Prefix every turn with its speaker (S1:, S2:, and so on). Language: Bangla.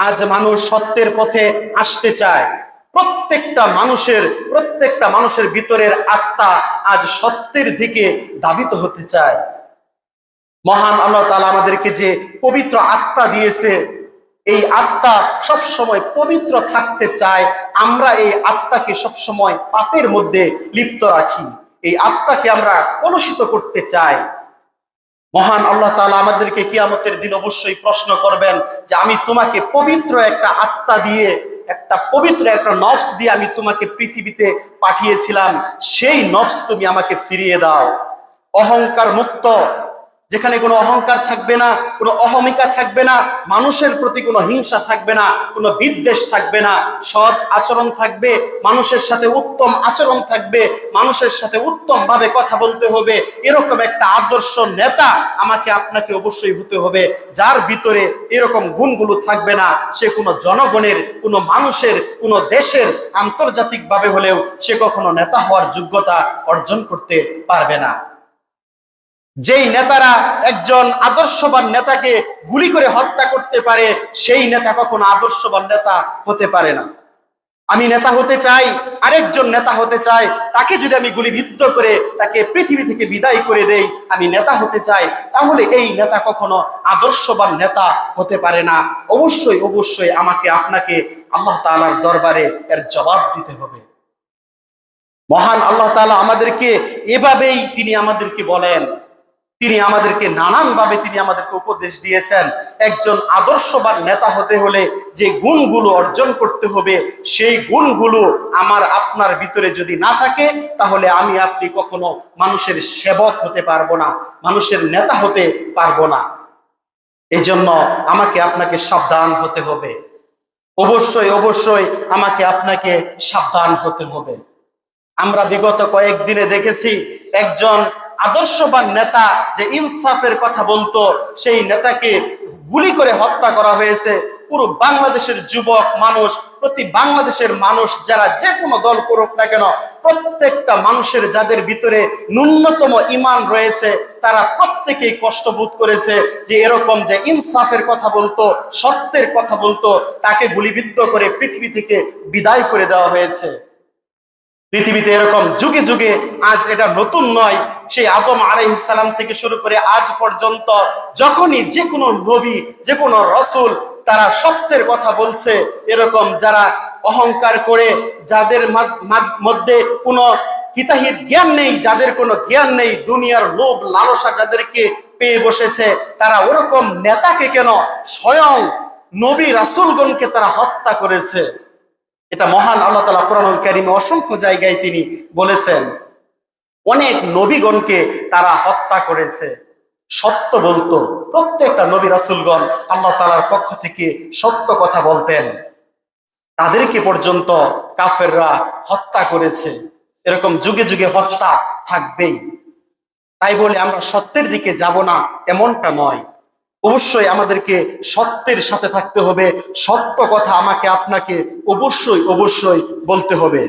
S1: আজ মানুষ সত্যের পথে আসতে চায়। প্রত্যেকটা মানুষের ভিতরের আত্মা আজ সত্যের দিকে ধাবিত হতে চায়। মহান আল্লাহ তাআলা আমাদেরকে যে পবিত্র আত্মা দিয়েছে, এই আত্মা সবসময় পবিত্র থাকতে চায়। আমরা এই আত্মাকে সবসময় পাপের মধ্যে লিপ্ত রাখি, এই আত্মাকে আমরা কলুষিত করতে চাই। মহান আল্লাহ তাআলা আমাদেরকে কিয়ামতের দিন অবশ্যই প্রশ্ন করবেন যে আমি তোমাকে পবিত্র একটা আত্মা দিয়ে, পবিত্র একটা নফস দিয়ে আমি তোমাকে পৃথিবীতে পাঠিয়েছিলাম, সেই নফস তুমি আমাকে ফিরিয়ে দাও। অহংকার মুক্ত, যেখানে কোনো অহংকার থাকবে না, কোনো অহমিকা থাকবে না, মানুষের প্রতি কোনো হিংসা থাকবে না, কোনো বিদ্বেষ থাকবে না, সৎ আচরণ থাকবে, মানুষের সাথে উত্তম আচরণ থাকবে, মানুষের সাথে উত্তম ভাবে কথা বলতে হবে। এরকম একটা আদর্শ নেতা আমাকে আপনাকে অবশ্যই হতে হবে, যার ভিতরে এরকম গুণগুলো থাকবে না। সে কোনো জনগণের, কোনো মানুষের, কোনো দেশের আন্তর্জাতিক ভাবে হলেও সে কখনো নেতা হওয়ার যোগ্যতা অর্জন করতে পারবে না। যেই নেতারা একজন আদর্শবান নেতাকে গুলি করে হত্যা করতে পারে, সেই নেতা কখনো আদর্শবান নেতা হতে পারে না। আমি নেতা হতে চাই, আরেকজন নেতা হতে চাই, তাকে যদি আমি গুলিবিদ্ধ করে তাকে পৃথিবী থেকে বিদায় করে দেই, আমি নেতা হতে চাই, তাহলে এই নেতা কখনো আদর্শবান নেতা হতে পারে না। অবশ্যই আমাকে আপনাকে আল্লাহ তাআলার দরবারে এর জবাব দিতে হবে। মহান আল্লাহ তাআলা আমাদেরকে এভাবেই তিনি আমাদেরকে বলেন, তিনি আমাদেরকে নানানভাবে তিনি আমাদেরকে উপদেশ দিয়েছেন। একজন আদর্শবান নেতা হতে হলে যে গুণগুলো অর্জন করতে হবে, সেই গুণগুলো আমার আপনার ভিতরে যদি না থাকে, তাহলে আমি আপনি কখনো মানুষের সেবক হতে পারবো না, মানুষের নেতা হতে পারবো না। এজন্য আমাকে আপনাকে সাবধান হতে হবে। অবশ্যই আমাকে আপনাকে সাবধান হতে হবে। আমরা বিগত কয়েকদিনে দেখেছি একজন আদর্শবান নেতা যে ইনসাফের কথা বলতো, সেই নেতাকে গুলি করে হত্যা করা হয়েছে। পুরো বাংলাদেশের যুবক মানুষ, প্রতি বাংলাদেশের মানুষ যারা যে কোনো দল করুক না কেন, প্রত্যেকটা মানুষের যাদের ভিতরে ন্যূনতম ঈমান রয়েছে, তারা প্রত্যেকেই কষ্টবোধ করেছে যে এরকম যে ইনসাফের কথা বলতো, সত্যের কথা বলতো, তাকে গুলিবিদ্ধ করে পৃথিবী থেকে বিদায় করে দেওয়া হয়েছে। পৃথিবীতে এরকম যুগে যুগে, আজ এটা নতুন নয়, সেই আদম আলাইহিস সালাম থেকে শুরু করে আজ পর্যন্ত যখনই যে কোনো নবী, যে কোনো রাসূল তারা সত্যের কথা বলছে, এরকম যারা অহংকার করে, যাদের মধ্যে কোনো হিতাহিত জ্ঞান নেই, যাদের কোনো জ্ঞান নেই, দুনিয়ার লোভ লালসা যাদেরকে পেয়ে বসেছে, তারা ওরকম নেতাকে কেন, স্বয়ং নবী রাসূলগণকে তারা হত্যা করেছে। এটা মহান আল্লাহ তাআলা কোরআনুল কারীমে অসংখ্য জায়গায় তিনি বলেছেন। অনেক নবীগণকে তারা হত্যা করেছে। সত্য বলতো, প্রত্যেকটা নবী রাসূলগণ আল্লাহ তাআলার পক্ষ থেকে সত্য কথা বলতেন, তাদেরকে পর্যন্ত কাফেররা হত্যা করেছে। এরকম যুগে যুগে হত্যা থাকবেই। তাই বলে আমরা সত্যের দিকে যাব না এমনটা নয়। অবশ্যই আমাদেরকে সত্যের সাথে থাকতে হবে, সত্য কথা আমাকে আপনাকে অবশ্যই বলতে হবে।